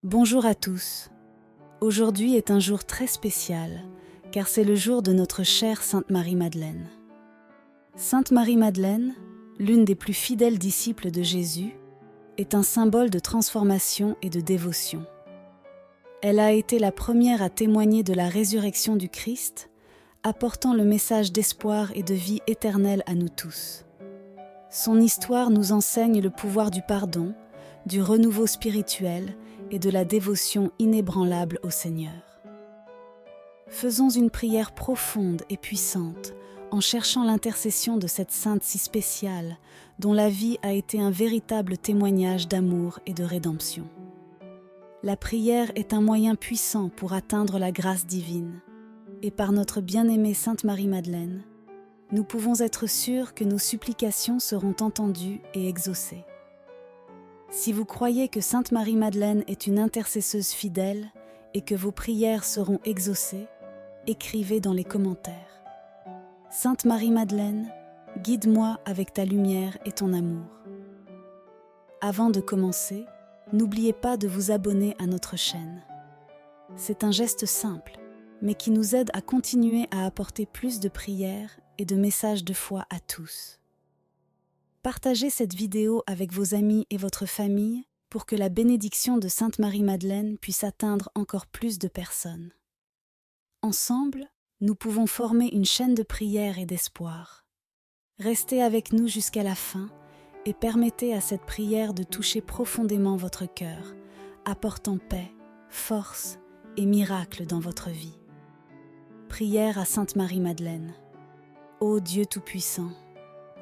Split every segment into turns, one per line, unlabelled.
Bonjour à tous. Aujourd'hui est un jour très spécial, car c'est le jour de notre chère Sainte Marie-Madeleine. Sainte Marie-Madeleine, l'une des plus fidèles disciples de Jésus, est un symbole de transformation et de dévotion. Elle a été la première à témoigner de la résurrection du Christ, apportant le message d'espoir et de vie éternelle à nous tous. Son histoire nous enseigne le pouvoir du pardon, du renouveau spirituel et de la dévotion inébranlable au Seigneur. Faisons une prière profonde et puissante en cherchant l'intercession de cette sainte si spéciale dont la vie a été un véritable témoignage d'amour et de rédemption. La prière est un moyen puissant pour atteindre la grâce divine et par notre bien-aimée Sainte Marie-Madeleine, nous pouvons être sûrs que nos supplications seront entendues et exaucées. Si vous croyez que Sainte Marie-Madeleine est une intercesseuse fidèle et que vos prières seront exaucées, écrivez dans les commentaires. Sainte Marie-Madeleine, guide-moi avec ta lumière et ton amour. Avant de commencer, n'oubliez pas de vous abonner à notre chaîne. C'est un geste simple, mais qui nous aide à continuer à apporter plus de prières et de messages de foi à tous. Partagez cette vidéo avec vos amis et votre famille pour que la bénédiction de Sainte Marie-Madeleine puisse atteindre encore plus de personnes. Ensemble, nous pouvons former une chaîne de prière et d'espoir. Restez avec nous jusqu'à la fin et permettez à cette prière de toucher profondément votre cœur, apportant paix, force et miracle dans votre vie. Prière à Sainte Marie-Madeleine. Ô Dieu Tout-Puissant,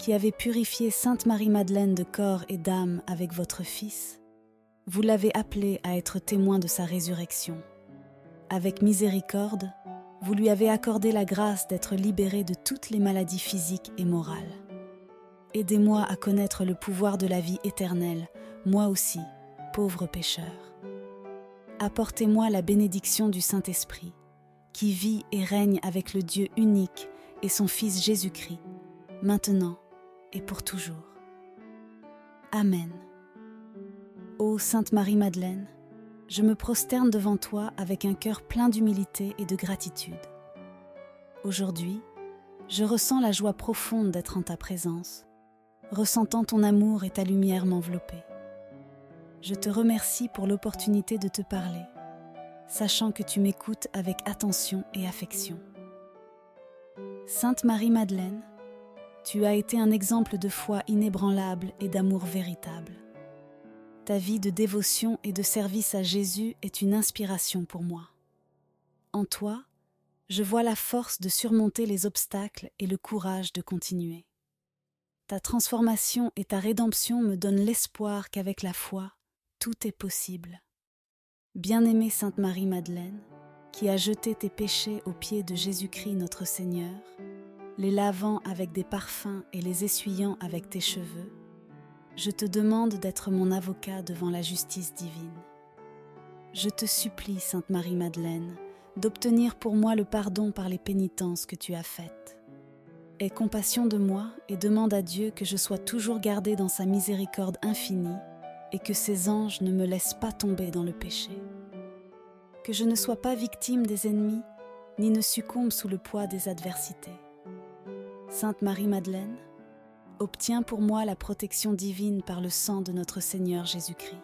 qui avez purifié Sainte Marie-Madeleine de corps et d'âme avec votre Fils, vous l'avez appelée à être témoin de sa résurrection. Avec miséricorde, vous lui avez accordé la grâce d'être libérée de toutes les maladies physiques et morales. Aidez-moi à connaître le pouvoir de la vie éternelle, moi aussi, pauvre pécheur. Apportez-moi la bénédiction du Saint-Esprit, qui vit et règne avec le Dieu unique et son Fils Jésus-Christ, maintenant et pour toujours. Amen. Ô Sainte Marie-Madeleine, je me prosterne devant toi avec un cœur plein d'humilité et de gratitude. Aujourd'hui, je ressens la joie profonde d'être en ta présence, ressentant ton amour et ta lumière m'envelopper. Je te remercie pour l'opportunité de te parler, sachant que tu m'écoutes avec attention et affection. Sainte Marie-Madeleine, tu as été un exemple de foi inébranlable et d'amour véritable. Ta vie de dévotion et de service à Jésus est une inspiration pour moi. En toi, je vois la force de surmonter les obstacles et le courage de continuer. Ta transformation et ta rédemption me donnent l'espoir qu'avec la foi, tout est possible. Bien-aimée Sainte Marie-Madeleine, qui a jeté tes péchés aux pieds de Jésus-Christ notre Seigneur, les lavant avec des parfums et les essuyant avec tes cheveux, je te demande d'être mon avocat devant la justice divine. Je te supplie, Sainte Marie-Madeleine, d'obtenir pour moi le pardon par les pénitences que tu as faites. Aie compassion de moi et demande à Dieu que je sois toujours gardée dans sa miséricorde infinie et que ses anges ne me laissent pas tomber dans le péché. Que je ne sois pas victime des ennemis, ni ne succombe sous le poids des adversités. Sainte Marie-Madeleine, obtiens pour moi la protection divine par le sang de notre Seigneur Jésus-Christ.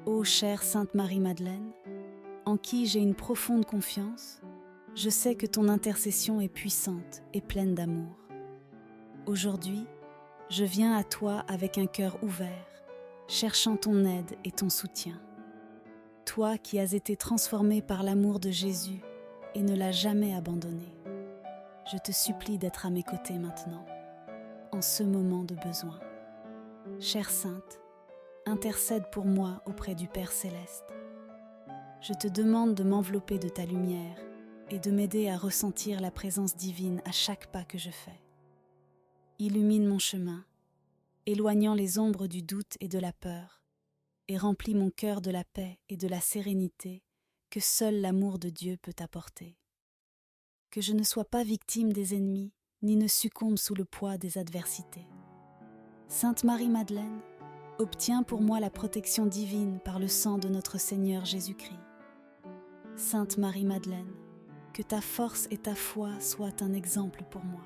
Ô chère Sainte Marie-Madeleine, en qui j'ai une profonde confiance, je sais que ton intercession est puissante et pleine d'amour. Aujourd'hui, je viens à toi avec un cœur ouvert, cherchant ton aide et ton soutien. Toi qui as été transformé par l'amour de Jésus et ne l'as jamais abandonné. Je te supplie d'être à mes côtés maintenant, en ce moment de besoin. Chère Sainte, intercède pour moi auprès du Père Céleste. Je te demande de m'envelopper de ta lumière et de m'aider à ressentir la présence divine à chaque pas que je fais. Illumine mon chemin, éloignant les ombres du doute et de la peur, et remplis mon cœur de la paix et de la sérénité que seul l'amour de Dieu peut apporter. Que je ne sois pas victime des ennemis, ni ne succombe sous le poids des adversités. Sainte Marie-Madeleine, obtiens pour moi la protection divine par le sang de notre Seigneur Jésus-Christ. Sainte Marie-Madeleine, que ta force et ta foi soient un exemple pour moi.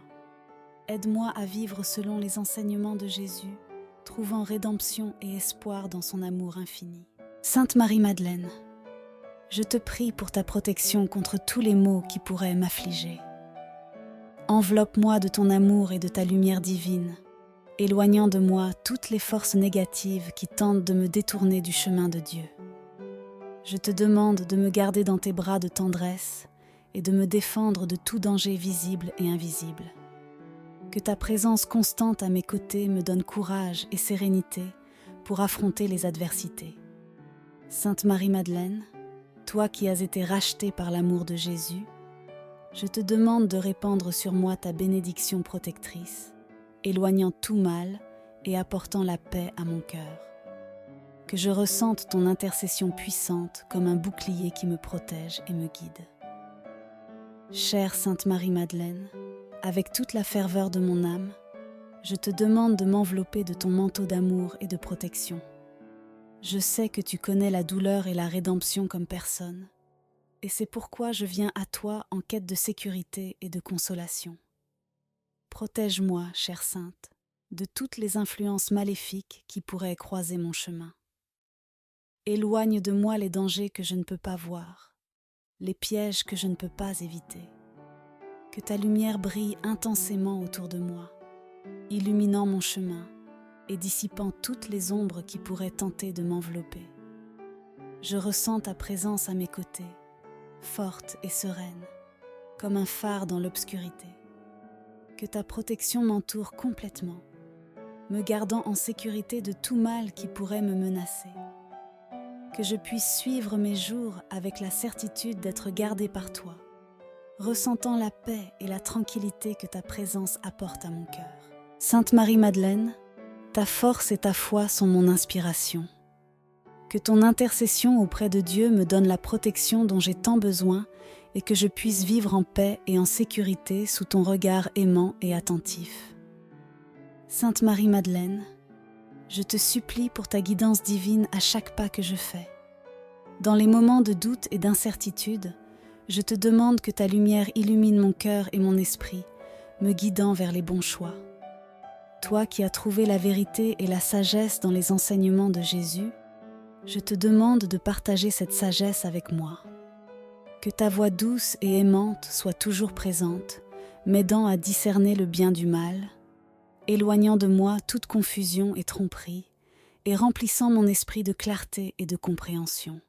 Aide-moi à vivre selon les enseignements de Jésus, trouvant rédemption et espoir dans son amour infini. Sainte Marie-Madeleine, je te prie pour ta protection contre tous les maux qui pourraient m'affliger. Enveloppe-moi de ton amour et de ta lumière divine, éloignant de moi toutes les forces négatives qui tentent de me détourner du chemin de Dieu. Je te demande de me garder dans tes bras de tendresse et de me défendre de tout danger visible et invisible. Que ta présence constante à mes côtés me donne courage et sérénité pour affronter les adversités. Sainte Marie-Madeleine, toi qui as été rachetée par l'amour de Jésus, je te demande de répandre sur moi ta bénédiction protectrice, éloignant tout mal et apportant la paix à mon cœur. Que je ressente ton intercession puissante comme un bouclier qui me protège et me guide. Chère Sainte Marie-Madeleine, avec toute la ferveur de mon âme, je te demande de m'envelopper de ton manteau d'amour et de protection. Je sais que tu connais la douleur et la rédemption comme personne, et c'est pourquoi je viens à toi en quête de sécurité et de consolation. Protège-moi, chère Sainte, de toutes les influences maléfiques qui pourraient croiser mon chemin. Éloigne de moi les dangers que je ne peux pas voir, les pièges que je ne peux pas éviter. Que ta lumière brille intensément autour de moi, illuminant mon chemin et dissipant toutes les ombres qui pourraient tenter de m'envelopper. Je ressens ta présence à mes côtés, forte et sereine, comme un phare dans l'obscurité. Que ta protection m'entoure complètement, me gardant en sécurité de tout mal qui pourrait me menacer. Que je puisse suivre mes jours avec la certitude d'être gardée par toi, ressentant la paix et la tranquillité que ta présence apporte à mon cœur. Sainte Marie-Madeleine, ta force et ta foi sont mon inspiration. Que ton intercession auprès de Dieu me donne la protection dont j'ai tant besoin et que je puisse vivre en paix et en sécurité sous ton regard aimant et attentif. Sainte Marie-Madeleine, je te supplie pour ta guidance divine à chaque pas que je fais. Dans les moments de doute et d'incertitude, je te demande que ta lumière illumine mon cœur et mon esprit, me guidant vers les bons choix. Toi qui as trouvé la vérité et la sagesse dans les enseignements de Jésus, je te demande de partager cette sagesse avec moi. Que ta voix douce et aimante soit toujours présente, m'aidant à discerner le bien du mal, éloignant de moi toute confusion et tromperie, et remplissant mon esprit de clarté et de compréhension.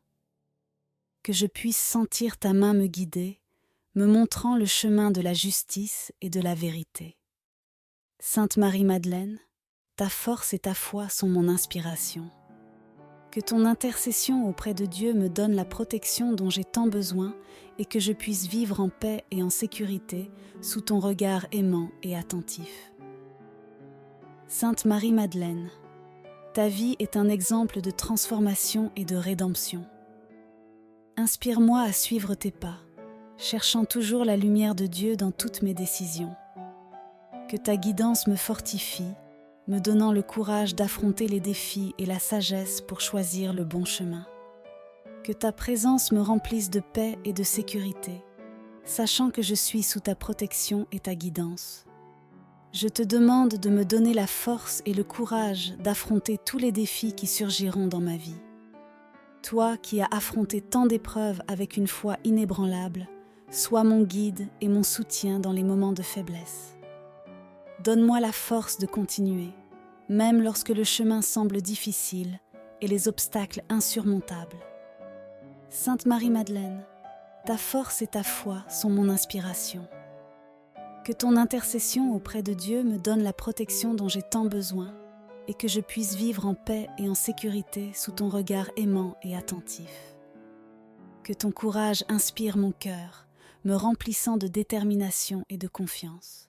Que je puisse sentir ta main me guider, me montrant le chemin de la justice et de la vérité. Sainte Marie-Madeleine, ta force et ta foi sont mon inspiration. Que ton intercession auprès de Dieu me donne la protection dont j'ai tant besoin et que je puisse vivre en paix et en sécurité sous ton regard aimant et attentif. Sainte Marie-Madeleine, ta vie est un exemple de transformation et de rédemption. Inspire-moi à suivre tes pas, cherchant toujours la lumière de Dieu dans toutes mes décisions. Que ta guidance me fortifie, me donnant le courage d'affronter les défis et la sagesse pour choisir le bon chemin. Que ta présence me remplisse de paix et de sécurité, sachant que je suis sous ta protection et ta guidance. Je te demande de me donner la force et le courage d'affronter tous les défis qui surgiront dans ma vie. Toi qui as affronté tant d'épreuves avec une foi inébranlable, sois mon guide et mon soutien dans les moments de faiblesse. Donne-moi la force de continuer, même lorsque le chemin semble difficile et les obstacles insurmontables. Sainte Marie-Madeleine, ta force et ta foi sont mon inspiration. Que ton intercession auprès de Dieu me donne la protection dont j'ai tant besoin et que je puisse vivre en paix et en sécurité sous ton regard aimant et attentif. Que ton courage inspire mon cœur, me remplissant de détermination et de confiance.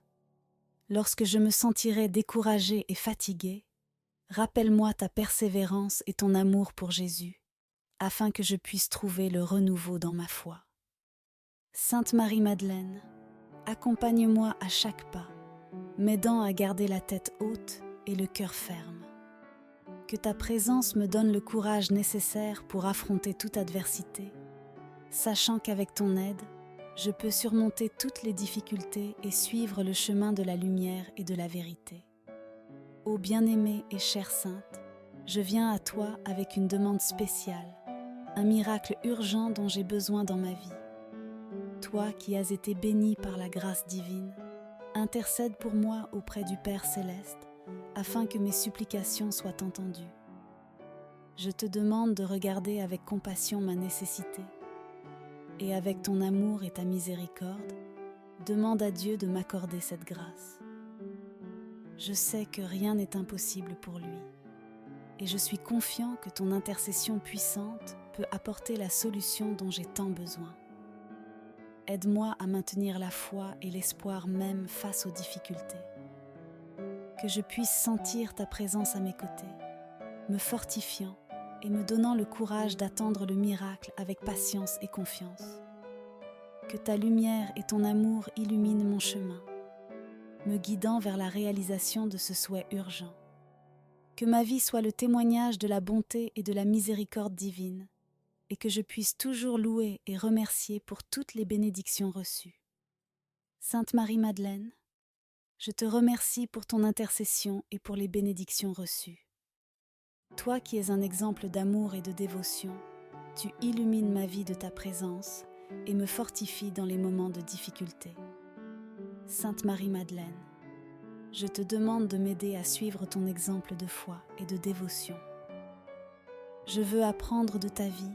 Lorsque je me sentirai découragée et fatiguée, rappelle-moi ta persévérance et ton amour pour Jésus, afin que je puisse trouver le renouveau dans ma foi. Sainte Marie-Madeleine, accompagne-moi à chaque pas, m'aidant à garder la tête haute et le cœur ferme. Que ta présence me donne le courage nécessaire pour affronter toute adversité, sachant qu'avec ton aide, je peux surmonter toutes les difficultés et suivre le chemin de la lumière et de la vérité. Ô bien-aimée et chère Sainte, je viens à toi avec une demande spéciale, un miracle urgent dont j'ai besoin dans ma vie. Toi qui as été bénie par la grâce divine, intercède pour moi auprès du Père céleste, afin que mes supplications soient entendues. Je te demande de regarder avec compassion ma nécessité, et avec ton amour et ta miséricorde, demande à Dieu de m'accorder cette grâce. Je sais que rien n'est impossible pour lui, et je suis confiant que ton intercession puissante peut apporter la solution dont j'ai tant besoin. Aide-moi à maintenir la foi et l'espoir même face aux difficultés. Que je puisse sentir ta présence à mes côtés, me fortifiant et me donnant le courage d'attendre le miracle avec patience et confiance. Que ta lumière et ton amour illuminent mon chemin, me guidant vers la réalisation de ce souhait urgent. Que ma vie soit le témoignage de la bonté et de la miséricorde divine, et que je puisse toujours louer et remercier pour toutes les bénédictions reçues. Sainte Marie-Madeleine, je te remercie pour ton intercession et pour les bénédictions reçues. Toi qui es un exemple d'amour et de dévotion, tu illumines ma vie de ta présence et me fortifies dans les moments de difficulté. Sainte Marie-Madeleine, je te demande de m'aider à suivre ton exemple de foi et de dévotion. Je veux apprendre de ta vie,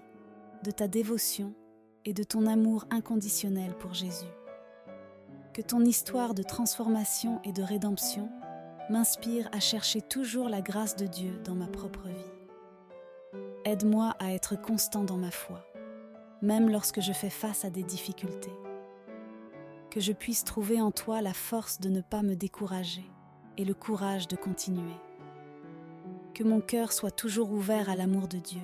de ta dévotion et de ton amour inconditionnel pour Jésus. Que ton histoire de transformation et de rédemption m'inspire à chercher toujours la grâce de Dieu dans ma propre vie. Aide-moi à être constant dans ma foi, même lorsque je fais face à des difficultés. Que je puisse trouver en toi la force de ne pas me décourager et le courage de continuer. Que mon cœur soit toujours ouvert à l'amour de Dieu,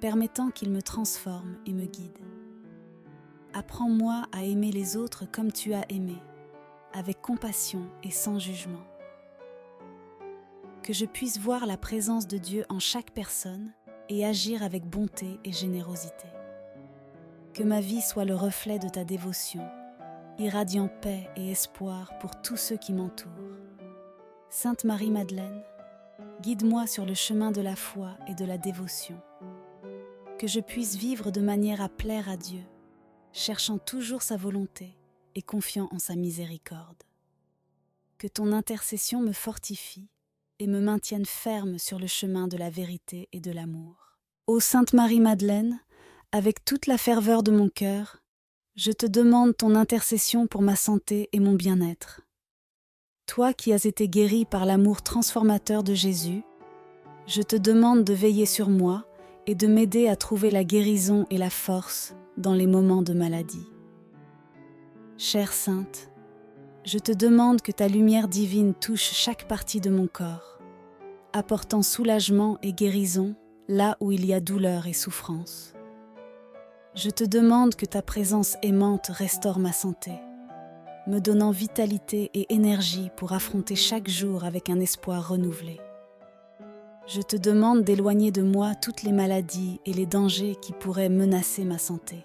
permettant qu'il me transforme et me guide. Apprends-moi à aimer les autres comme tu as aimé, avec compassion et sans jugement. Que je puisse voir la présence de Dieu en chaque personne et agir avec bonté et générosité. Que ma vie soit le reflet de ta dévotion, irradiant paix et espoir pour tous ceux qui m'entourent. Sainte Marie-Madeleine, guide-moi sur le chemin de la foi et de la dévotion. Que je puisse vivre de manière à plaire à Dieu, cherchant toujours sa volonté et confiant en sa miséricorde. Que ton intercession me fortifie et me maintienne ferme sur le chemin de la vérité et de l'amour. Ô Sainte Marie-Madeleine, avec toute la ferveur de mon cœur, je te demande ton intercession pour ma santé et mon bien-être. Toi qui as été guérie par l'amour transformateur de Jésus, je te demande de veiller sur moi et de m'aider à trouver la guérison et la force dans les moments de maladie. Chère Sainte, je te demande que ta lumière divine touche chaque partie de mon corps, apportant soulagement et guérison là où il y a douleur et souffrance. Je te demande que ta présence aimante restaure ma santé, me donnant vitalité et énergie pour affronter chaque jour avec un espoir renouvelé. Je te demande d'éloigner de moi toutes les maladies et les dangers qui pourraient menacer ma santé.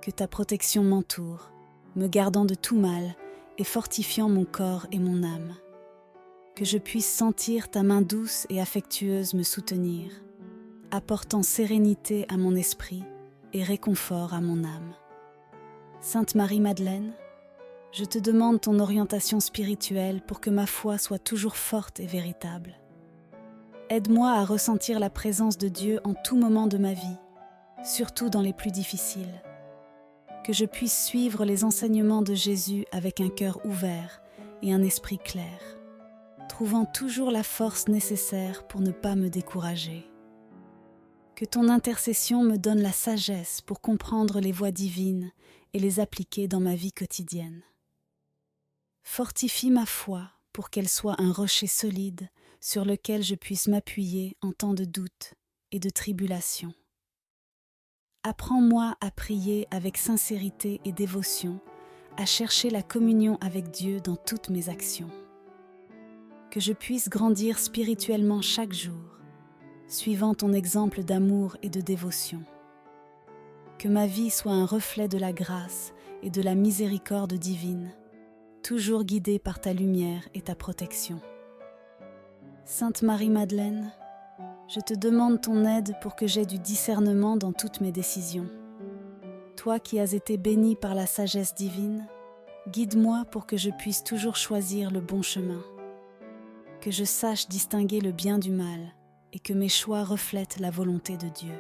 Que ta protection m'entoure, me gardant de tout mal et fortifiant mon corps et mon âme. Que je puisse sentir ta main douce et affectueuse me soutenir, apportant sérénité à mon esprit et réconfort à mon âme. Sainte Marie-Madeleine, je te demande ton orientation spirituelle pour que ma foi soit toujours forte et véritable. Aide-moi à ressentir la présence de Dieu en tout moment de ma vie, surtout dans les plus difficiles. Que je puisse suivre les enseignements de Jésus avec un cœur ouvert et un esprit clair, trouvant toujours la force nécessaire pour ne pas me décourager. Que ton intercession me donne la sagesse pour comprendre les voies divines et les appliquer dans ma vie quotidienne. Fortifie ma foi pour qu'elle soit un rocher solide sur lequel je puisse m'appuyer en temps de doute et de tribulation. Apprends-moi à prier avec sincérité et dévotion, à chercher la communion avec Dieu dans toutes mes actions. Que je puisse grandir spirituellement chaque jour suivant ton exemple d'amour et de dévotion. Que ma vie soit un reflet de la grâce et de la miséricorde divine, toujours guidée par ta lumière et ta protection. Sainte Marie-Madeleine, je te demande ton aide pour que j'aie du discernement dans toutes mes décisions. Toi qui as été bénie par la sagesse divine, guide-moi pour que je puisse toujours choisir le bon chemin, que je sache distinguer le bien du mal et que mes choix reflètent la volonté de Dieu.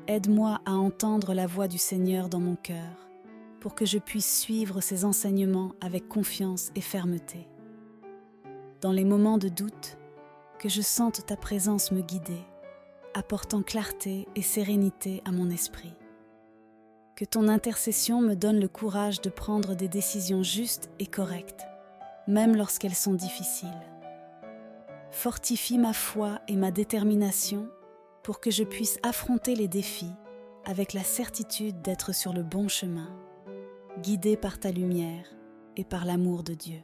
Aide-moi à entendre la voix du Seigneur dans mon cœur, pour que je puisse suivre ses enseignements avec confiance et fermeté. Dans les moments de doute, que je sente ta présence me guider, apportant clarté et sérénité à mon esprit. Que ton intercession me donne le courage de prendre des décisions justes et correctes, même lorsqu'elles sont difficiles. Fortifie ma foi et ma détermination pour que je puisse affronter les défis avec la certitude d'être sur le bon chemin, guidé par ta lumière et par l'amour de Dieu.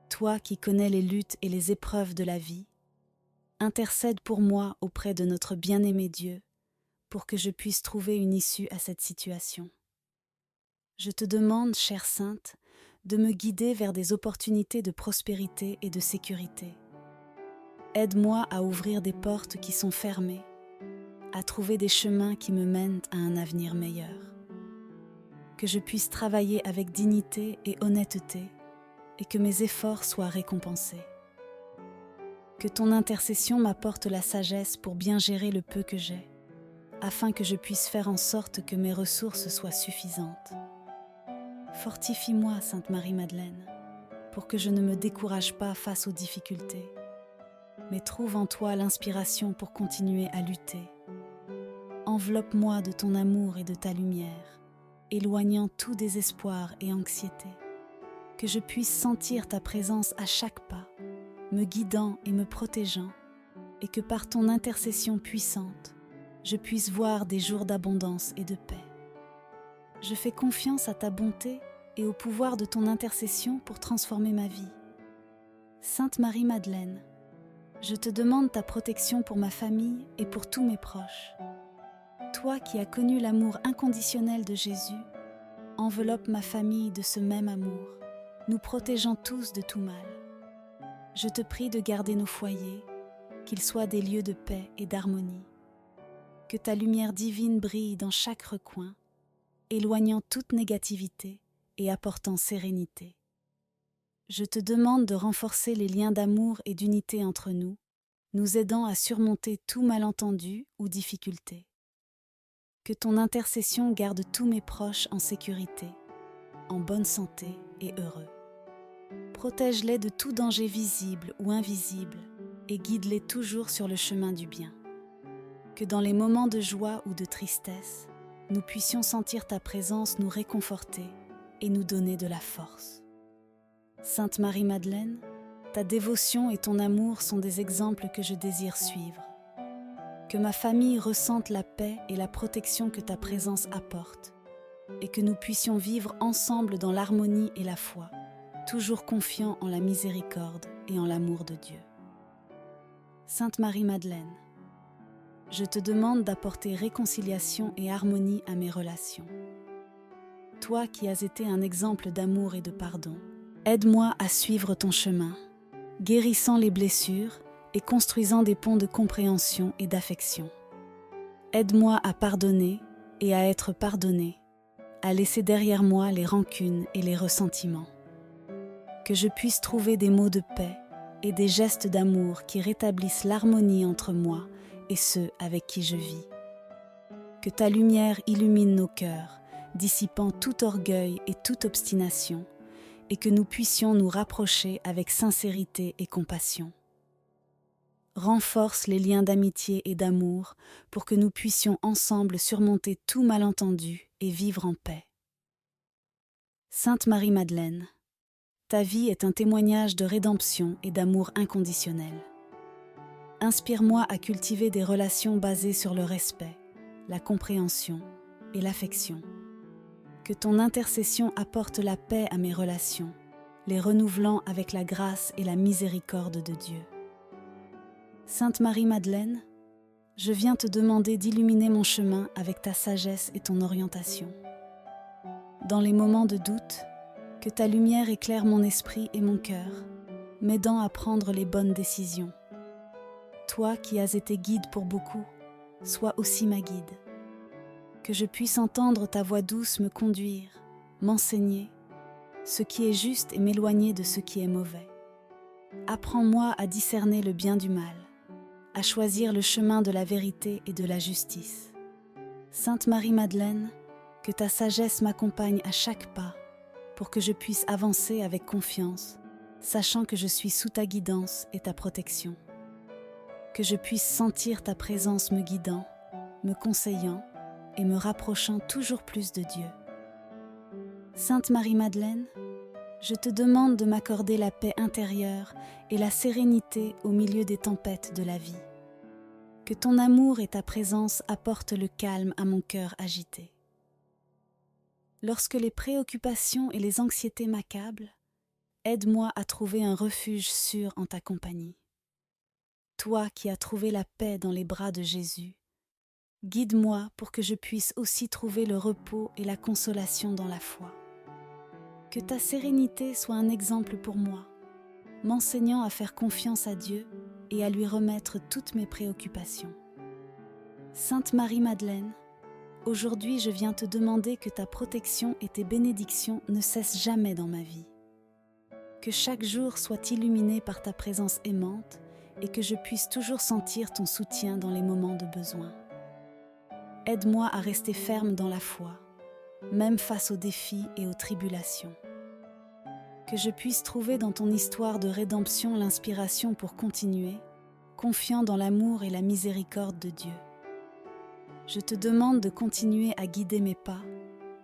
Toi qui connais les luttes et les épreuves de la vie, intercède pour moi auprès de notre bien-aimé Dieu pour que je puisse trouver une issue à cette situation. Je te demande, chère Sainte, de me guider vers des opportunités de prospérité et de sécurité. Aide-moi à ouvrir des portes qui sont fermées, à trouver des chemins qui me mènent à un avenir meilleur. Que je puisse travailler avec dignité et honnêteté et que mes efforts soient récompensés. Que ton intercession m'apporte la sagesse pour bien gérer le peu que j'ai, afin que je puisse faire en sorte que mes ressources soient suffisantes. Fortifie-moi, Sainte Marie-Madeleine, pour que je ne me décourage pas face aux difficultés, mais trouve en toi l'inspiration pour continuer à lutter. Enveloppe-moi de ton amour et de ta lumière, éloignant tout désespoir et anxiété. Que je puisse sentir ta présence à chaque pas, me guidant et me protégeant, et que par ton intercession puissante, je puisse voir des jours d'abondance et de paix. Je fais confiance à ta bonté et au pouvoir de ton intercession pour transformer ma vie. Sainte Marie-Madeleine, je te demande ta protection pour ma famille et pour tous mes proches. Toi qui as connu l'amour inconditionnel de Jésus, enveloppe ma famille de ce même amour, nous protégeant tous de tout mal. Je te prie de garder nos foyers, qu'ils soient des lieux de paix et d'harmonie. Que ta lumière divine brille dans chaque recoin, éloignant toute négativité et apportant sérénité. Je te demande de renforcer les liens d'amour et d'unité entre nous, nous aidant à surmonter tout malentendu ou difficulté. Que ton intercession garde tous mes proches en sécurité, en bonne santé et heureux. Protège-les de tout danger visible ou invisible et guide-les toujours sur le chemin du bien. Que dans les moments de joie ou de tristesse, nous puissions sentir ta présence nous réconforter et nous donner de la force. Sainte Marie-Madeleine, ta dévotion et ton amour sont des exemples que je désire suivre. Que ma famille ressente la paix et la protection que ta présence apporte, et que nous puissions vivre ensemble dans l'harmonie et la foi, toujours confiants en la miséricorde et en l'amour de Dieu. Sainte Marie-Madeleine, je te demande d'apporter réconciliation et harmonie à mes relations. Toi qui as été un exemple d'amour et de pardon, aide-moi à suivre ton chemin, guérissant les blessures et construisant des ponts de compréhension et d'affection. Aide-moi à pardonner et à être pardonné, à laisser derrière moi les rancunes et les ressentiments. Que je puisse trouver des mots de paix et des gestes d'amour qui rétablissent l'harmonie entre moi et ceux avec qui je vis. Que ta lumière illumine nos cœurs, dissipant tout orgueil et toute obstination, et que nous puissions nous rapprocher avec sincérité et compassion. Renforce les liens d'amitié et d'amour pour que nous puissions ensemble surmonter tout malentendu et vivre en paix. Sainte Marie-Madeleine, ta vie est un témoignage de rédemption et d'amour inconditionnel. Inspire-moi à cultiver des relations basées sur le respect, la compréhension et l'affection. Que ton intercession apporte la paix à mes relations, les renouvelant avec la grâce et la miséricorde de Dieu. Sainte Marie-Madeleine, je viens te demander d'illuminer mon chemin avec ta sagesse et ton orientation. Dans les moments de doute, que ta lumière éclaire mon esprit et mon cœur, m'aidant à prendre les bonnes décisions. Toi qui as été guide pour beaucoup, sois aussi ma guide. Que je puisse entendre ta voix douce me conduire, m'enseigner, ce qui est juste et m'éloigner de ce qui est mauvais. Apprends-moi à discerner le bien du mal, à choisir le chemin de la vérité et de la justice. Sainte Marie-Madeleine, que ta sagesse m'accompagne à chaque pas, pour que je puisse avancer avec confiance, sachant que je suis sous ta guidance et ta protection. Que je puisse sentir ta présence me guidant, me conseillant et me rapprochant toujours plus de Dieu. Sainte Marie-Madeleine, je te demande de m'accorder la paix intérieure et la sérénité au milieu des tempêtes de la vie. Que ton amour et ta présence apportent le calme à mon cœur agité. Lorsque les préoccupations et les anxiétés m'accablent, aide-moi à trouver un refuge sûr en ta compagnie. Toi qui as trouvé la paix dans les bras de Jésus, guide-moi pour que je puisse aussi trouver le repos et la consolation dans la foi. Que ta sérénité soit un exemple pour moi, m'enseignant à faire confiance à Dieu et à lui remettre toutes mes préoccupations. Sainte Marie-Madeleine, aujourd'hui je viens te demander que ta protection et tes bénédictions ne cessent jamais dans ma vie. Que chaque jour soit illuminé par ta présence aimante et que je puisse toujours sentir ton soutien dans les moments de besoin. Aide-moi à rester ferme dans la foi, même face aux défis et aux tribulations. Que je puisse trouver dans ton histoire de rédemption l'inspiration pour continuer, confiant dans l'amour et la miséricorde de Dieu. Je te demande de continuer à guider mes pas,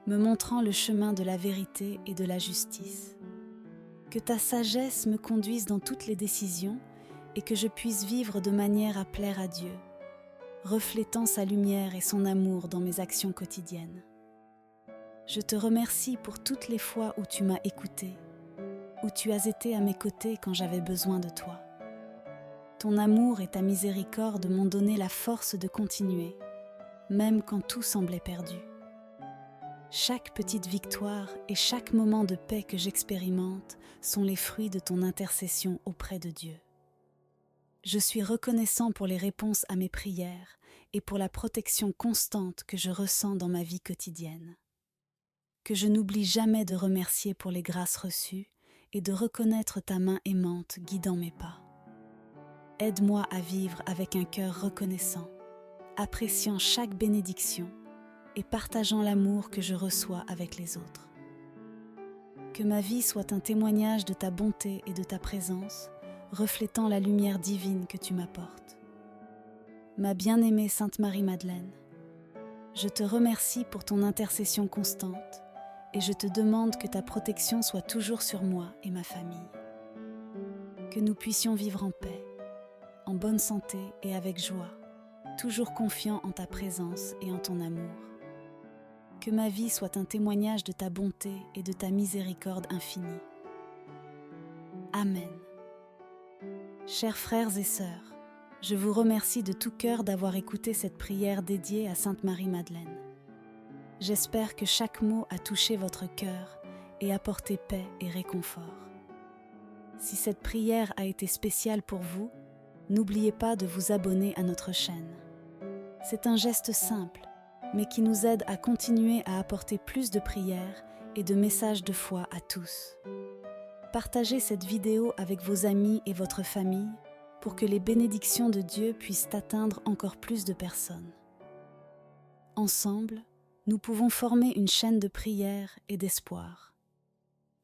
me montrant le chemin de la vérité et de la justice. Que ta sagesse me conduise dans toutes les décisions et que je puisse vivre de manière à plaire à Dieu, reflétant sa lumière et son amour dans mes actions quotidiennes. Je te remercie pour toutes les fois où tu m'as écouté, où tu as été à mes côtés quand j'avais besoin de toi. Ton amour et ta miséricorde m'ont donné la force de continuer, même quand tout semblait perdu. Chaque petite victoire et chaque moment de paix que j'expérimente sont les fruits de ton intercession auprès de Dieu. Je suis reconnaissant pour les réponses à mes prières et pour la protection constante que je ressens dans ma vie quotidienne. Que je n'oublie jamais de remercier pour les grâces reçues et de reconnaître ta main aimante guidant mes pas. Aide-moi à vivre avec un cœur reconnaissant, appréciant chaque bénédiction et partageant l'amour que je reçois avec les autres. Que ma vie soit un témoignage de ta bonté et de ta présence, reflétant la lumière divine que tu m'apportes. Ma bien-aimée Sainte Marie-Madeleine, je te remercie pour ton intercession constante et je te demande que ta protection soit toujours sur moi et ma famille. Que nous puissions vivre en paix, en bonne santé et avec joie, toujours confiants en ta présence et en ton amour. Que ma vie soit un témoignage de ta bonté et de ta miséricorde infinie. Amen. Chers frères et sœurs, je vous remercie de tout cœur d'avoir écouté cette prière dédiée à Sainte Marie-Madeleine. J'espère que chaque mot a touché votre cœur et apporté paix et réconfort. Si cette prière a été spéciale pour vous, n'oubliez pas de vous abonner à notre chaîne. C'est un geste simple, mais qui nous aide à continuer à apporter plus de prières et de messages de foi à tous. Partagez cette vidéo avec vos amis et votre famille pour que les bénédictions de Dieu puissent atteindre encore plus de personnes. Ensemble, nous pouvons former une chaîne de prière et d'espoir.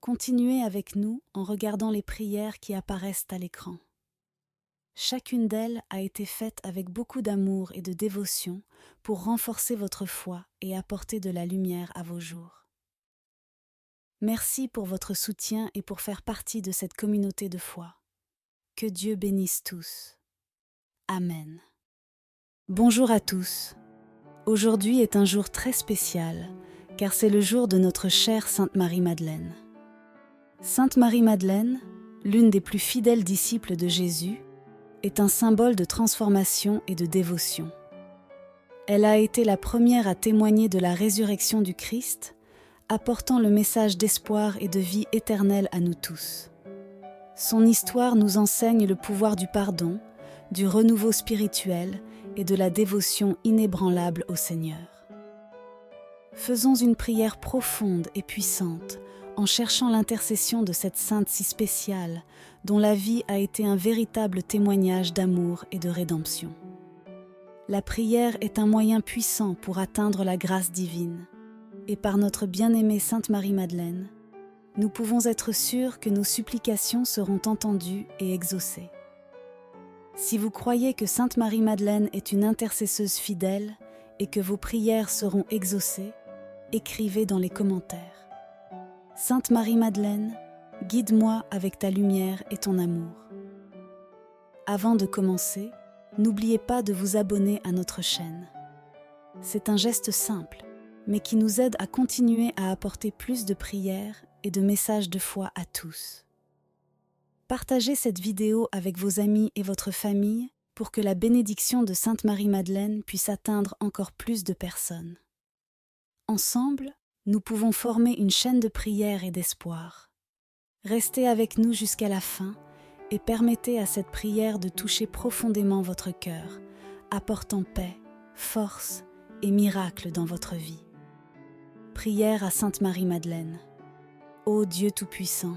Continuez avec nous en regardant les prières qui apparaissent à l'écran. Chacune d'elles a été faite avec beaucoup d'amour et de dévotion pour renforcer votre foi et apporter de la lumière à vos jours. Merci pour votre soutien et pour faire partie de cette communauté de foi. Que Dieu bénisse tous. Amen. Bonjour à tous. Aujourd'hui est un jour très spécial, car c'est le jour de notre chère Sainte Marie-Madeleine. Sainte Marie-Madeleine, l'une des plus fidèles disciples de Jésus, est un symbole de transformation et de dévotion. Elle a été la première à témoigner de la résurrection du Christ, apportant le message d'espoir et de vie éternelle à nous tous. Son histoire nous enseigne le pouvoir du pardon, du renouveau spirituel et de la dévotion inébranlable au Seigneur. Faisons une prière profonde et puissante en cherchant l'intercession de cette sainte si spéciale, dont la vie a été un véritable témoignage d'amour et de rédemption. La prière est un moyen puissant pour atteindre la grâce divine, et par notre bien-aimée Sainte Marie-Madeleine, nous pouvons être sûrs que nos supplications seront entendues et exaucées. Si vous croyez que Sainte Marie-Madeleine est une intercesseuse fidèle et que vos prières seront exaucées, écrivez dans les commentaires. Sainte Marie-Madeleine, guide-moi avec ta lumière et ton amour. Avant de commencer, n'oubliez pas de vous abonner à notre chaîne. C'est un geste simple, mais qui nous aide à continuer à apporter plus de prières et de messages de foi à tous. Partagez cette vidéo avec vos amis et votre famille pour que la bénédiction de Sainte Marie-Madeleine puisse atteindre encore plus de personnes. Ensemble, nous pouvons former une chaîne de prière et d'espoir. Restez avec nous jusqu'à la fin et permettez à cette prière de toucher profondément votre cœur, apportant paix, force et miracle dans votre vie. Prière à Sainte Marie-Madeleine. Ô Dieu Tout-Puissant,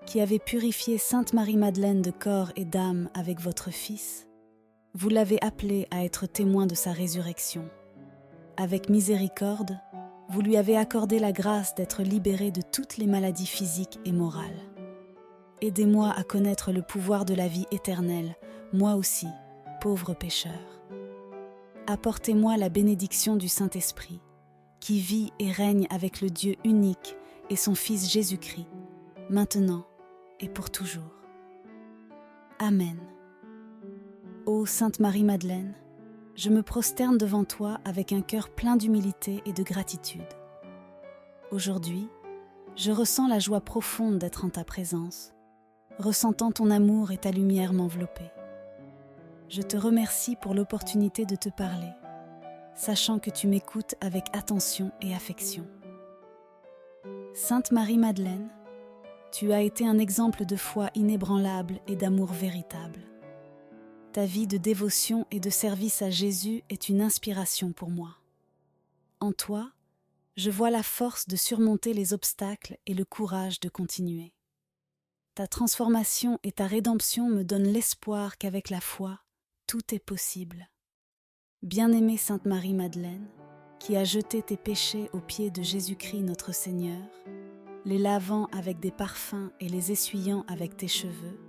qui avez purifié Sainte Marie-Madeleine de corps et d'âme avec votre Fils, vous l'avez appelée à être témoin de sa résurrection. Avec miséricorde, vous lui avez accordé la grâce d'être libérée de toutes les maladies physiques et morales. Aidez-moi à connaître le pouvoir de la vie éternelle, moi aussi, pauvre pécheur. Apportez-moi la bénédiction du Saint-Esprit, qui vit et règne avec le Dieu unique et son Fils Jésus-Christ, maintenant et pour toujours. Amen. Ô Sainte Marie-Madeleine, je me prosterne devant toi avec un cœur plein d'humilité et de gratitude. Aujourd'hui, je ressens la joie profonde d'être en ta présence, ressentant ton amour et ta lumière m'envelopper. Je te remercie pour l'opportunité de te parler, sachant que tu m'écoutes avec attention et affection. Sainte Marie-Madeleine, tu as été un exemple de foi inébranlable et d'amour véritable. Ta vie de dévotion et de service à Jésus est une inspiration pour moi. En toi, je vois la force de surmonter les obstacles et le courage de continuer. Ta transformation et ta rédemption me donnent l'espoir qu'avec la foi, tout est possible. Bien-aimée Sainte Marie-Madeleine, qui a jeté tes péchés aux pieds de Jésus-Christ notre Seigneur, les lavant avec des parfums et les essuyant avec tes cheveux,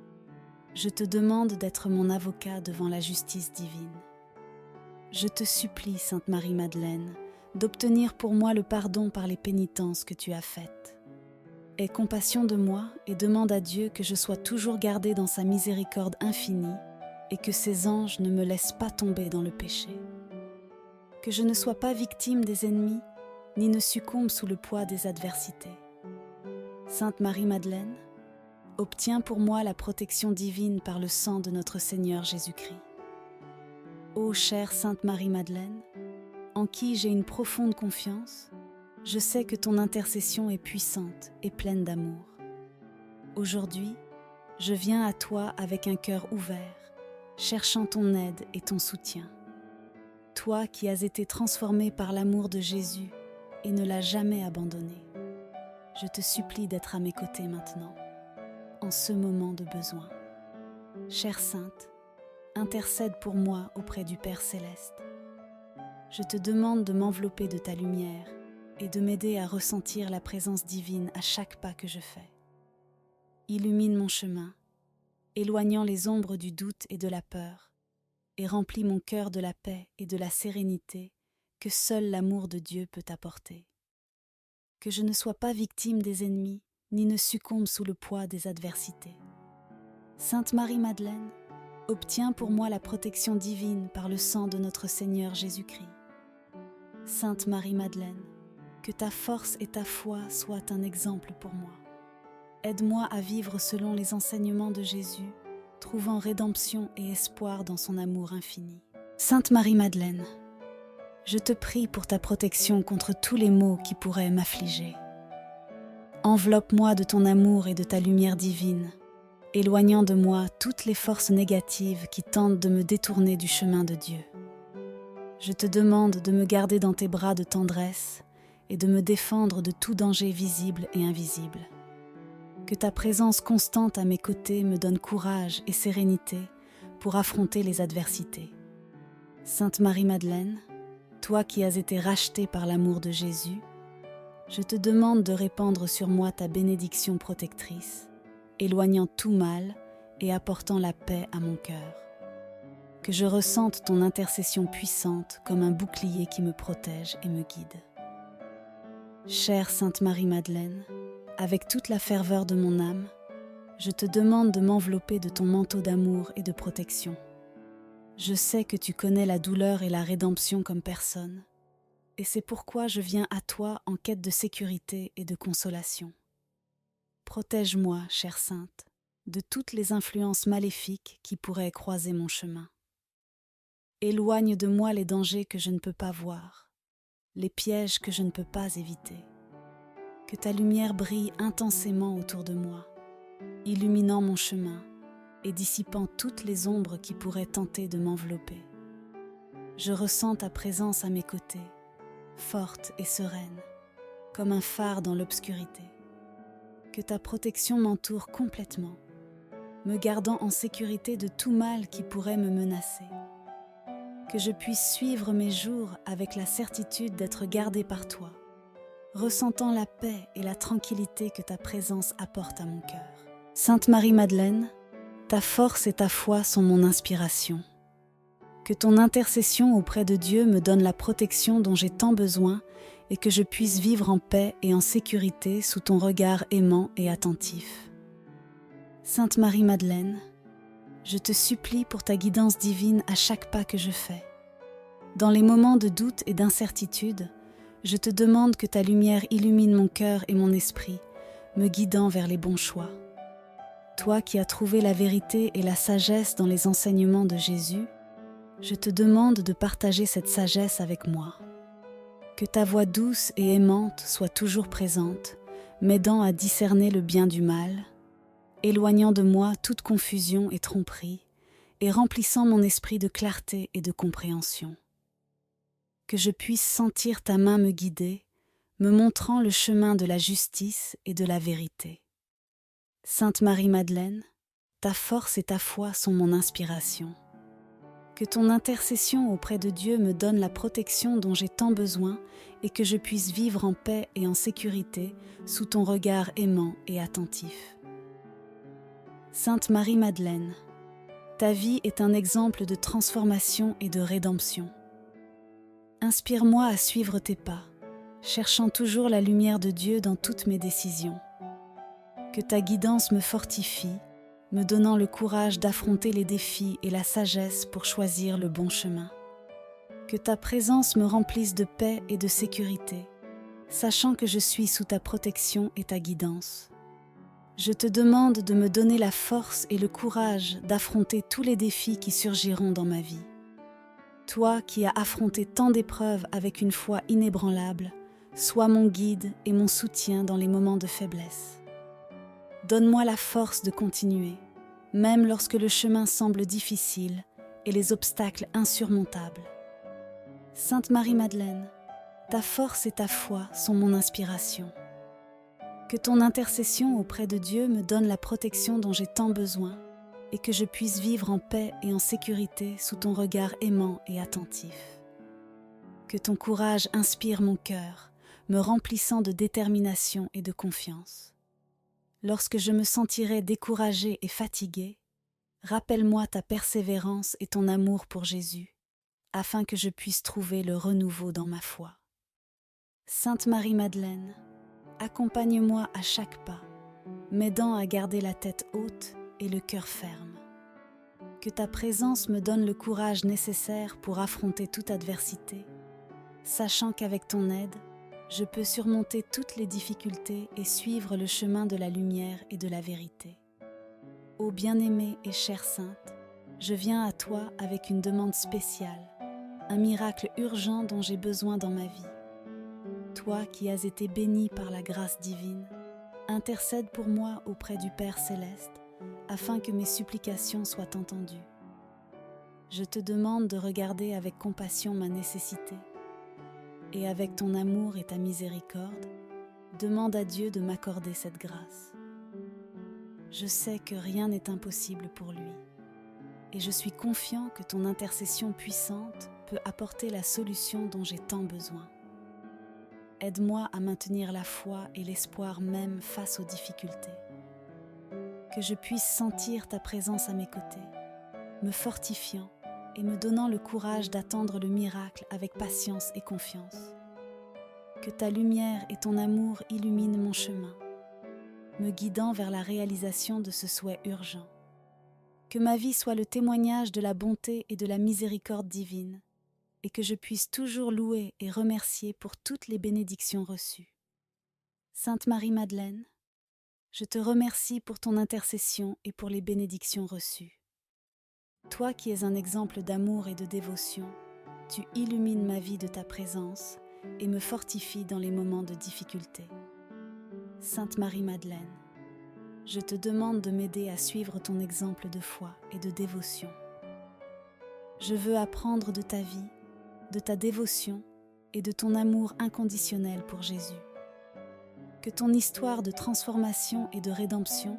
je te demande d'être mon avocat devant la justice divine. Je te supplie, Sainte Marie-Madeleine, d'obtenir pour moi le pardon par les pénitences que tu as faites. Aie compassion de moi et demande à Dieu que je sois toujours gardée dans sa miséricorde infinie et que ses anges ne me laissent pas tomber dans le péché. Que je ne sois pas victime des ennemis, ni ne succombe sous le poids des adversités. Sainte Marie-Madeleine, obtiens pour moi la protection divine par le sang de notre Seigneur Jésus-Christ. Ô chère Sainte Marie-Madeleine, en qui j'ai une profonde confiance, je sais que ton intercession est puissante et pleine d'amour. Aujourd'hui, je viens à toi avec un cœur ouvert, cherchant ton aide et ton soutien. Toi qui as été transformée par l'amour de Jésus et ne l'as jamais abandonné, je te supplie d'être à mes côtés maintenant, en ce moment de besoin. Chère Sainte, intercède pour moi auprès du Père Céleste. Je te demande de m'envelopper de ta lumière et de m'aider à ressentir la présence divine à chaque pas que je fais. Illumine mon chemin, éloignant les ombres du doute et de la peur, et remplis mon cœur de la paix et de la sérénité que seul l'amour de Dieu peut apporter. Que je ne sois pas victime des ennemis, ni ne succombe sous le poids des adversités. Sainte Marie-Madeleine, obtiens pour moi la protection divine par le sang de notre Seigneur Jésus-Christ. Sainte Marie-Madeleine, que ta force et ta foi soient un exemple pour moi. Aide-moi à vivre selon les enseignements de Jésus, trouvant rédemption et espoir dans son amour infini. Sainte Marie-Madeleine, je te prie pour ta protection contre tous les maux qui pourraient m'affliger. Enveloppe-moi de ton amour et de ta lumière divine, éloignant de moi toutes les forces négatives qui tentent de me détourner du chemin de Dieu. Je te demande de me garder dans tes bras de tendresse et de me défendre de tout danger visible et invisible. Que ta présence constante à mes côtés me donne courage et sérénité pour affronter les adversités. Sainte Marie-Madeleine, toi qui as été rachetée par l'amour de Jésus, je te demande de répandre sur moi ta bénédiction protectrice, éloignant tout mal et apportant la paix à mon cœur. Que je ressente ton intercession puissante comme un bouclier qui me protège et me guide. Chère Sainte Marie-Madeleine, avec toute la ferveur de mon âme, je te demande de m'envelopper de ton manteau d'amour et de protection. Je sais que tu connais la douleur et la rédemption comme personne, et c'est pourquoi je viens à toi en quête de sécurité et de consolation. Protège-moi, chère Sainte, de toutes les influences maléfiques qui pourraient croiser mon chemin. Éloigne de moi les dangers que je ne peux pas voir, les pièges que je ne peux pas éviter. Que ta lumière brille intensément autour de moi, illuminant mon chemin et dissipant toutes les ombres qui pourraient tenter de m'envelopper. Je ressens ta présence à mes côtés, forte et sereine, comme un phare dans l'obscurité. Que ta protection m'entoure complètement, me gardant en sécurité de tout mal qui pourrait me menacer. Que je puisse suivre mes jours avec la certitude d'être gardée par toi, ressentant la paix et la tranquillité que ta présence apporte à mon cœur. Sainte Marie-Madeleine, ta force et ta foi sont mon inspiration. Que ton intercession auprès de Dieu me donne la protection dont j'ai tant besoin et que je puisse vivre en paix et en sécurité sous ton regard aimant et attentif. Sainte Marie-Madeleine, je te supplie pour ta guidance divine à chaque pas que je fais. Dans les moments de doute et d'incertitude, je te demande que ta lumière illumine mon cœur et mon esprit, me guidant vers les bons choix. Toi qui as trouvé la vérité et la sagesse dans les enseignements de Jésus, je te demande de partager cette sagesse avec moi. Que ta voix douce et aimante soit toujours présente, m'aidant à discerner le bien du mal, éloignant de moi toute confusion et tromperie, et remplissant mon esprit de clarté et de compréhension. Que je puisse sentir ta main me guider, me montrant le chemin de la justice et de la vérité. Sainte Marie-Madeleine, ta force et ta foi sont mon inspiration. Que ton intercession auprès de Dieu me donne la protection dont j'ai tant besoin et que je puisse vivre en paix et en sécurité sous ton regard aimant et attentif. Sainte Marie-Madeleine, ta vie est un exemple de transformation et de rédemption. Inspire-moi à suivre tes pas, cherchant toujours la lumière de Dieu dans toutes mes décisions. Que ta guidance me fortifie, me donnant le courage d'affronter les défis et la sagesse pour choisir le bon chemin. Que ta présence me remplisse de paix et de sécurité, sachant que je suis sous ta protection et ta guidance. Je te demande de me donner la force et le courage d'affronter tous les défis qui surgiront dans ma vie. Toi qui as affronté tant d'épreuves avec une foi inébranlable, sois mon guide et mon soutien dans les moments de faiblesse. Donne-moi la force de continuer, même lorsque le chemin semble difficile et les obstacles insurmontables. Sainte Marie-Madeleine, ta force et ta foi sont mon inspiration. Que ton intercession auprès de Dieu me donne la protection dont j'ai tant besoin et que je puisse vivre en paix et en sécurité sous ton regard aimant et attentif. Que ton courage inspire mon cœur, me remplissant de détermination et de confiance. Lorsque je me sentirai découragée et fatiguée, rappelle-moi ta persévérance et ton amour pour Jésus, afin que je puisse trouver le renouveau dans ma foi. Sainte Marie-Madeleine, accompagne-moi à chaque pas, m'aidant à garder la tête haute et le cœur ferme. Que ta présence me donne le courage nécessaire pour affronter toute adversité, sachant qu'avec ton aide, je peux surmonter toutes les difficultés et suivre le chemin de la lumière et de la vérité. Ô bien-aimée et chère Sainte, je viens à toi avec une demande spéciale, un miracle urgent dont j'ai besoin dans ma vie. Toi qui as été bénie par la grâce divine, intercède pour moi auprès du Père céleste, afin que mes supplications soient entendues. Je te demande de regarder avec compassion ma nécessité, et avec ton amour et ta miséricorde, demande à Dieu de m'accorder cette grâce. Je sais que rien n'est impossible pour lui, et je suis confiant que ton intercession puissante peut apporter la solution dont j'ai tant besoin. Aide-moi à maintenir la foi et l'espoir même face aux difficultés. Que je puisse sentir ta présence à mes côtés, me fortifiant et me donnant le courage d'attendre le miracle avec patience et confiance. Que ta lumière et ton amour illuminent mon chemin, me guidant vers la réalisation de ce souhait urgent. Que ma vie soit le témoignage de la bonté et de la miséricorde divine, et que je puisse toujours louer et remercier pour toutes les bénédictions reçues. Sainte Marie-Madeleine, je te remercie pour ton intercession et pour les bénédictions reçues. Toi qui es un exemple d'amour et de dévotion, tu illumines ma vie de ta présence et me fortifies dans les moments de difficulté. Sainte Marie-Madeleine, je te demande de m'aider à suivre ton exemple de foi et de dévotion. Je veux apprendre de ta vie, de ta dévotion et de ton amour inconditionnel pour Jésus. Que ton histoire de transformation et de rédemption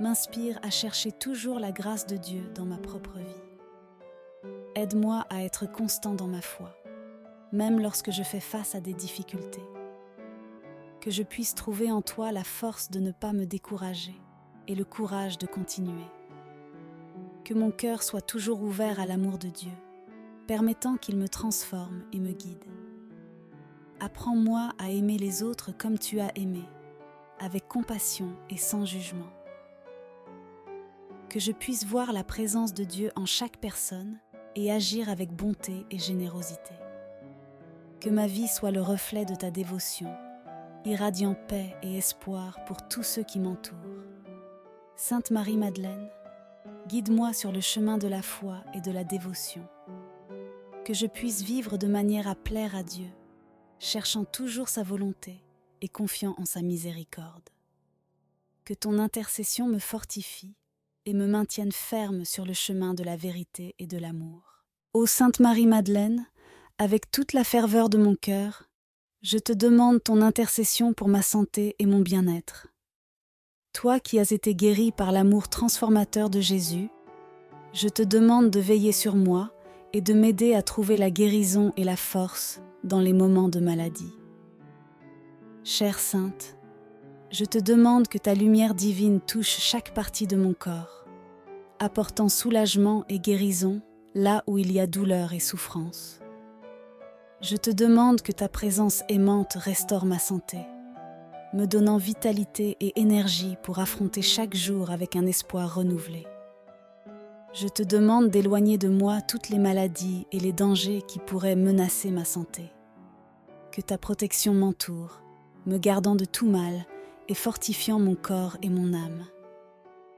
m'inspire à chercher toujours la grâce de Dieu dans ma propre vie. Aide-moi à être constant dans ma foi, même lorsque je fais face à des difficultés. Que je puisse trouver en toi la force de ne pas me décourager et le courage de continuer. Que mon cœur soit toujours ouvert à l'amour de Dieu, permettant qu'il me transforme et me guide. Apprends-moi à aimer les autres comme tu as aimé, avec compassion et sans jugement. Que je puisse voir la présence de Dieu en chaque personne et agir avec bonté et générosité. Que ma vie soit le reflet de ta dévotion, irradiant paix et espoir pour tous ceux qui m'entourent. Sainte Marie-Madeleine, guide-moi sur le chemin de la foi et de la dévotion. Que je puisse vivre de manière à plaire à Dieu, cherchant toujours sa volonté et confiant en sa miséricorde. Que ton intercession me fortifie et me maintienne ferme sur le chemin de la vérité et de l'amour. Ô Sainte Marie-Madeleine, avec toute la ferveur de mon cœur, je te demande ton intercession pour ma santé et mon bien-être. Toi qui as été guérie par l'amour transformateur de Jésus, je te demande de veiller sur moi et de m'aider à trouver la guérison et la force dans les moments de maladie. Chère Sainte, je te demande que ta lumière divine touche chaque partie de mon corps, apportant soulagement et guérison là où il y a douleur et souffrance. Je te demande que ta présence aimante restaure ma santé, me donnant vitalité et énergie pour affronter chaque jour avec un espoir renouvelé. Je te demande d'éloigner de moi toutes les maladies et les dangers qui pourraient menacer ma santé. Que ta protection m'entoure, me gardant de tout mal et fortifiant mon corps et mon âme.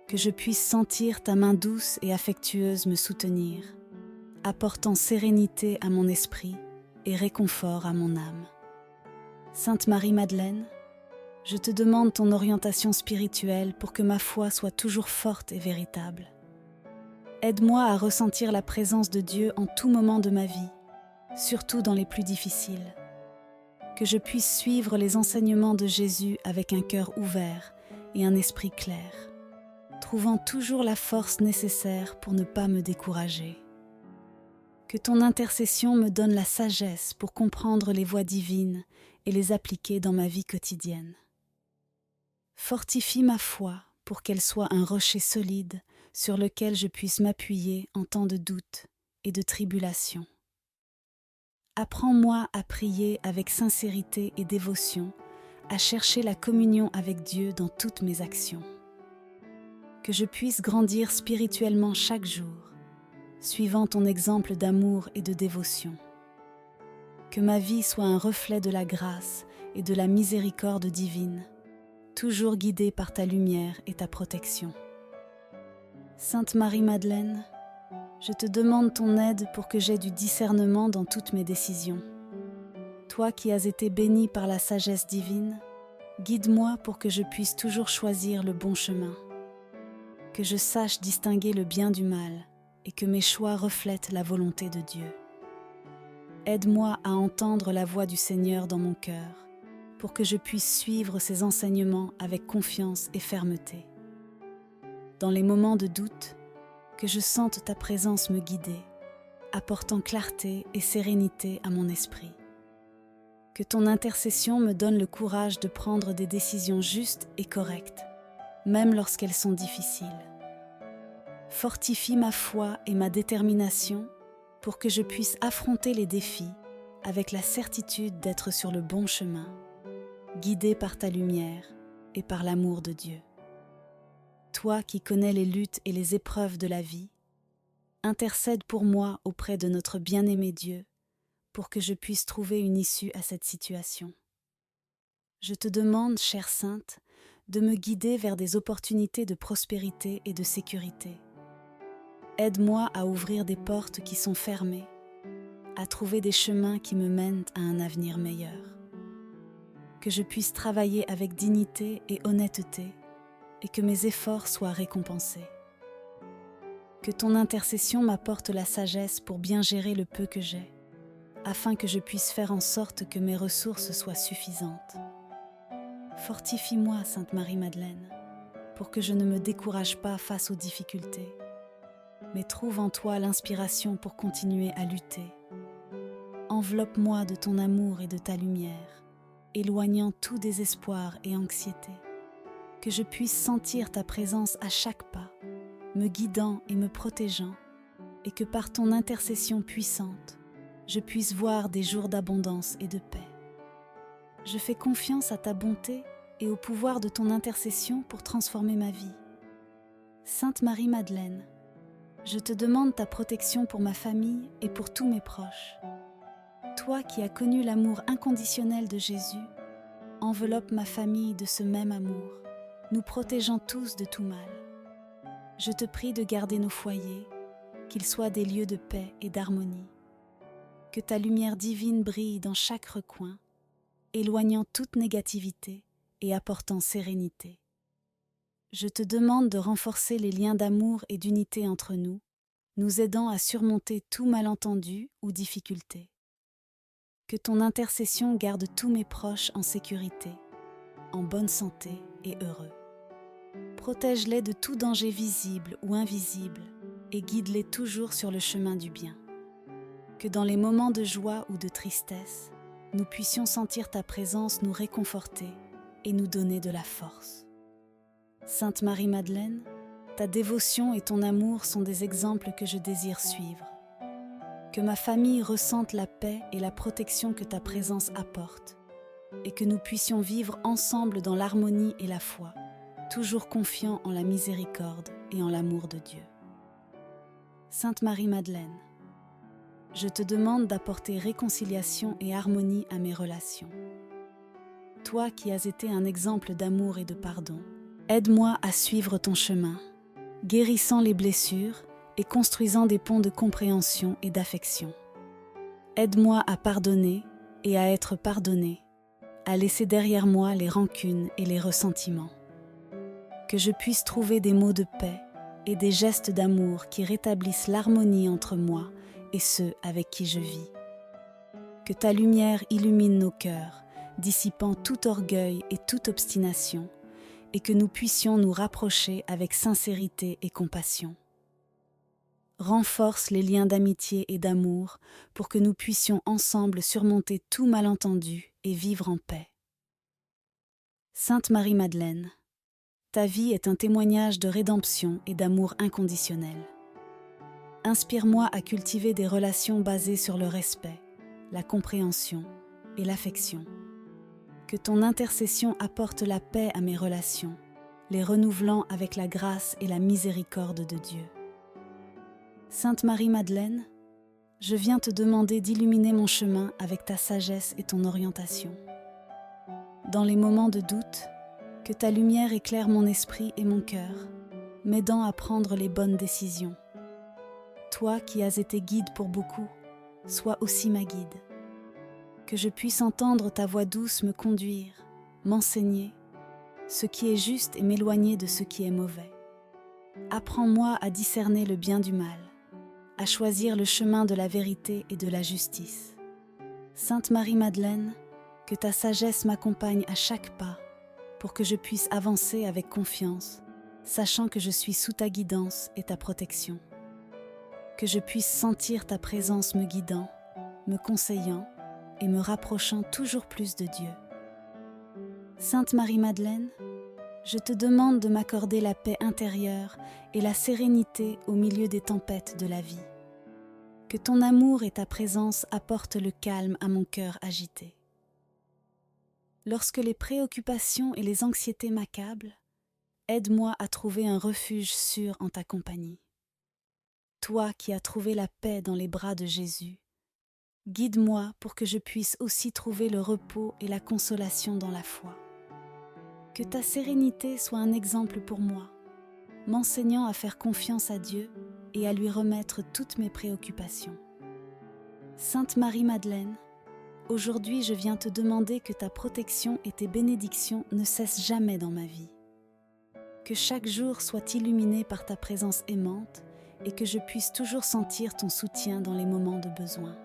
Que je puisse sentir ta main douce et affectueuse me soutenir, apportant sérénité à mon esprit et réconfort à mon âme. Sainte Marie-Madeleine, je te demande ton orientation spirituelle pour que ma foi soit toujours forte et véritable. Aide-moi à ressentir la présence de Dieu en tout moment de ma vie, surtout dans les plus difficiles. Que je puisse suivre les enseignements de Jésus avec un cœur ouvert et un esprit clair, trouvant toujours la force nécessaire pour ne pas me décourager. Que ton intercession me donne la sagesse pour comprendre les voies divines et les appliquer dans ma vie quotidienne. Fortifie ma foi pour qu'elle soit un rocher solide sur lequel je puisse m'appuyer en temps de doute et de tribulation. Apprends-moi à prier avec sincérité et dévotion, à chercher la communion avec Dieu dans toutes mes actions. Que je puisse grandir spirituellement chaque jour, suivant ton exemple d'amour et de dévotion. Que ma vie soit un reflet de la grâce et de la miséricorde divine, toujours guidée par ta lumière et ta protection. Sainte Marie-Madeleine, je te demande ton aide pour que j'aie du discernement dans toutes mes décisions. Toi qui as été bénie par la sagesse divine, guide-moi pour que je puisse toujours choisir le bon chemin, que je sache distinguer le bien du mal et que mes choix reflètent la volonté de Dieu. Aide-moi à entendre la voix du Seigneur dans mon cœur, pour que je puisse suivre ses enseignements avec confiance et fermeté. Dans les moments de doute, que je sente ta présence me guider, apportant clarté et sérénité à mon esprit. Que ton intercession me donne le courage de prendre des décisions justes et correctes, même lorsqu'elles sont difficiles. Fortifie ma foi et ma détermination pour que je puisse affronter les défis avec la certitude d'être sur le bon chemin, guidé par ta lumière et par l'amour de Dieu. Toi qui connais les luttes et les épreuves de la vie, intercède pour moi auprès de notre bien-aimé Dieu pour que je puisse trouver une issue à cette situation. Je te demande, chère Sainte, de me guider vers des opportunités de prospérité et de sécurité. Aide-moi à ouvrir des portes qui sont fermées, à trouver des chemins qui me mènent à un avenir meilleur. Que je puisse travailler avec dignité et honnêteté et que mes efforts soient récompensés. Que ton intercession m'apporte la sagesse pour bien gérer le peu que j'ai, afin que je puisse faire en sorte que mes ressources soient suffisantes. Fortifie-moi, Sainte Marie-Madeleine, pour que je ne me décourage pas face aux difficultés, mais trouve en toi l'inspiration pour continuer à lutter. Enveloppe-moi de ton amour et de ta lumière, éloignant tout désespoir et anxiété. Que je puisse sentir ta présence à chaque pas, me guidant et me protégeant, et que par ton intercession puissante, je puisse voir des jours d'abondance et de paix. Je fais confiance à ta bonté et au pouvoir de ton intercession pour transformer ma vie. Sainte Marie-Madeleine, je te demande ta protection pour ma famille et pour tous mes proches. Toi qui as connu l'amour inconditionnel de Jésus, enveloppe ma famille de ce même amour, nous protégeant tous de tout mal. Je te prie de garder nos foyers, qu'ils soient des lieux de paix et d'harmonie. Que ta lumière divine brille dans chaque recoin, éloignant toute négativité et apportant sérénité. Je te demande de renforcer les liens d'amour et d'unité entre nous, nous aidant à surmonter tout malentendu ou difficulté. Que ton intercession garde tous mes proches en sécurité, en bonne santé et heureux. Protège-les de tout danger visible ou invisible et guide-les toujours sur le chemin du bien. Que dans les moments de joie ou de tristesse, nous puissions sentir ta présence nous réconforter et nous donner de la force. Sainte Marie-Madeleine, ta dévotion et ton amour sont des exemples que je désire suivre. Que ma famille ressente la paix et la protection que ta présence apporte, et que nous puissions vivre ensemble dans l'harmonie et la foi, toujours confiants en la miséricorde et en l'amour de Dieu. Sainte Marie-Madeleine, je te demande d'apporter réconciliation et harmonie à mes relations. Toi qui as été un exemple d'amour et de pardon, aide-moi à suivre ton chemin, guérissant les blessures et construisant des ponts de compréhension et d'affection. Aide-moi à pardonner et à être pardonné, à laisser derrière moi les rancunes et les ressentiments. Que je puisse trouver des mots de paix et des gestes d'amour qui rétablissent l'harmonie entre moi et ceux avec qui je vis. Que ta lumière illumine nos cœurs, dissipant tout orgueil et toute obstination, et que nous puissions nous rapprocher avec sincérité et compassion. Renforce les liens d'amitié et d'amour pour que nous puissions ensemble surmonter tout malentendu et vivre en paix. Sainte Marie-Madeleine, ta vie est un témoignage de rédemption et d'amour inconditionnel. Inspire-moi à cultiver des relations basées sur le respect, la compréhension et l'affection. Que ton intercession apporte la paix à mes relations, les renouvelant avec la grâce et la miséricorde de Dieu. Sainte Marie-Madeleine, je viens te demander d'illuminer mon chemin avec ta sagesse et ton orientation. Dans les moments de doute, que ta lumière éclaire mon esprit et mon cœur, m'aidant à prendre les bonnes décisions. Toi qui as été guide pour beaucoup, sois aussi ma guide. Que je puisse entendre ta voix douce me conduire, m'enseigner ce qui est juste et m'éloigner de ce qui est mauvais. Apprends-moi à discerner le bien du mal, à choisir le chemin de la vérité et de la justice. Sainte Marie-Madeleine, que ta sagesse m'accompagne à chaque pas pour que je puisse avancer avec confiance, sachant que je suis sous ta guidance et ta protection. Que je puisse sentir ta présence me guidant, me conseillant et me rapprochant toujours plus de Dieu. Sainte Marie-Madeleine, je te demande de m'accorder la paix intérieure et la sérénité au milieu des tempêtes de la vie. Que ton amour et ta présence apportent le calme à mon cœur agité. Lorsque les préoccupations et les anxiétés m'accablent, aide-moi à trouver un refuge sûr en ta compagnie. Toi qui as trouvé la paix dans les bras de Jésus, guide-moi pour que je puisse aussi trouver le repos et la consolation dans la foi. Que ta sérénité soit un exemple pour moi, m'enseignant à faire confiance à Dieu et à lui remettre toutes mes préoccupations. Sainte Marie-Madeleine, aujourd'hui je viens te demander que ta protection et tes bénédictions ne cessent jamais dans ma vie. Que chaque jour soit illuminé par ta présence aimante et que je puisse toujours sentir ton soutien dans les moments de besoin.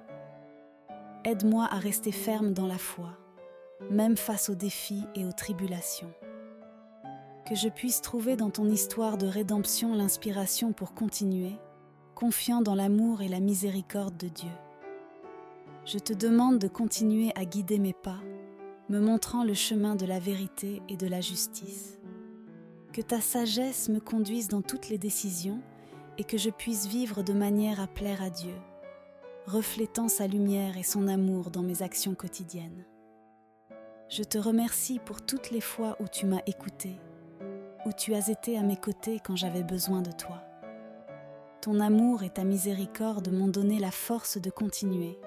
Aide-moi à rester ferme dans la foi, même face aux défis et aux tribulations. Que je puisse trouver dans ton histoire de rédemption l'inspiration pour continuer, confiant dans l'amour et la miséricorde de Dieu. Je te demande de continuer à guider mes pas, me montrant le chemin de la vérité et de la justice. Que ta sagesse me conduise dans toutes les décisions et que je puisse vivre de manière à plaire à Dieu, reflétant sa lumière et son amour dans mes actions quotidiennes. Je te remercie pour toutes les fois où tu m'as écouté, où tu as été à mes côtés quand j'avais besoin de toi. Ton amour et ta miséricorde m'ont donné la force de continuer,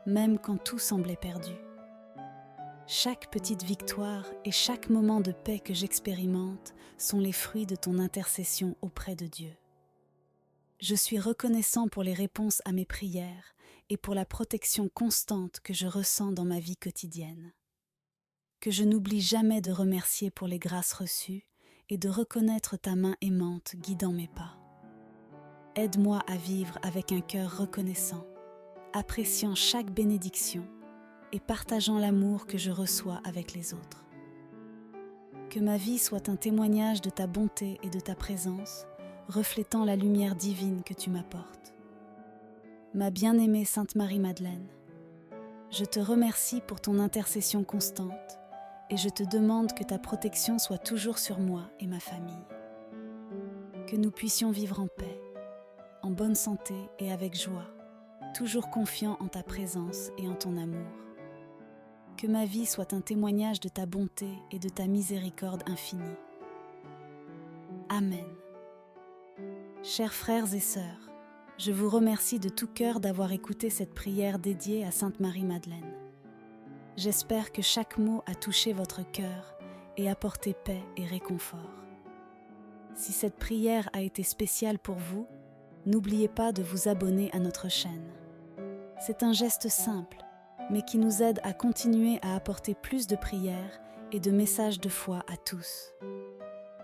même quand tout semblait perdu. Chaque petite victoire et chaque moment de paix que j'expérimente sont les fruits de ton intercession auprès de Dieu. Je suis reconnaissant pour les réponses à mes prières et pour la protection constante que je ressens dans ma vie quotidienne. Que je n'oublie jamais de remercier pour les grâces reçues et de reconnaître ta main aimante guidant mes pas. Aide-moi à vivre avec un cœur reconnaissant, appréciant chaque bénédiction et partageant l'amour que je reçois avec les autres. Que ma vie soit un témoignage de ta bonté et de ta présence, reflétant la lumière divine que tu m'apportes. Ma bien-aimée Sainte Marie-Madeleine, je te remercie pour ton intercession constante et je te demande que ta protection soit toujours sur moi et ma famille. Que nous puissions vivre en paix, en bonne santé et avec joie, toujours confiants en ta présence et en ton amour. Que ma vie soit un témoignage de ta bonté et de ta miséricorde infinie. Amen. Chers frères et sœurs, je vous remercie de tout cœur d'avoir écouté cette prière dédiée à Sainte Marie-Madeleine. J'espère que chaque mot a touché votre cœur et apporté paix et réconfort. Si cette prière a été spéciale pour vous, n'oubliez pas de vous abonner à notre chaîne. C'est un geste simple, mais qui nous aide à continuer à apporter plus de prières et de messages de foi à tous.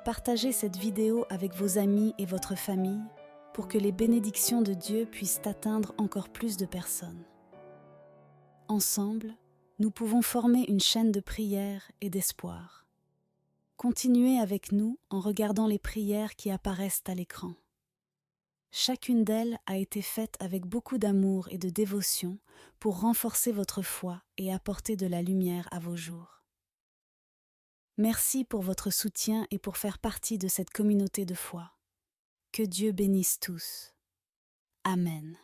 Partagez cette vidéo avec vos amis et votre famille pour que les bénédictions de Dieu puissent atteindre encore plus de personnes. Ensemble, nous pouvons former une chaîne de prière et d'espoir. Continuez avec nous en regardant les prières qui apparaissent à l'écran. Chacune d'elles a été faite avec beaucoup d'amour et de dévotion pour renforcer votre foi et apporter de la lumière à vos jours. Merci pour votre soutien et pour faire partie de cette communauté de foi. Que Dieu bénisse tous. Amen.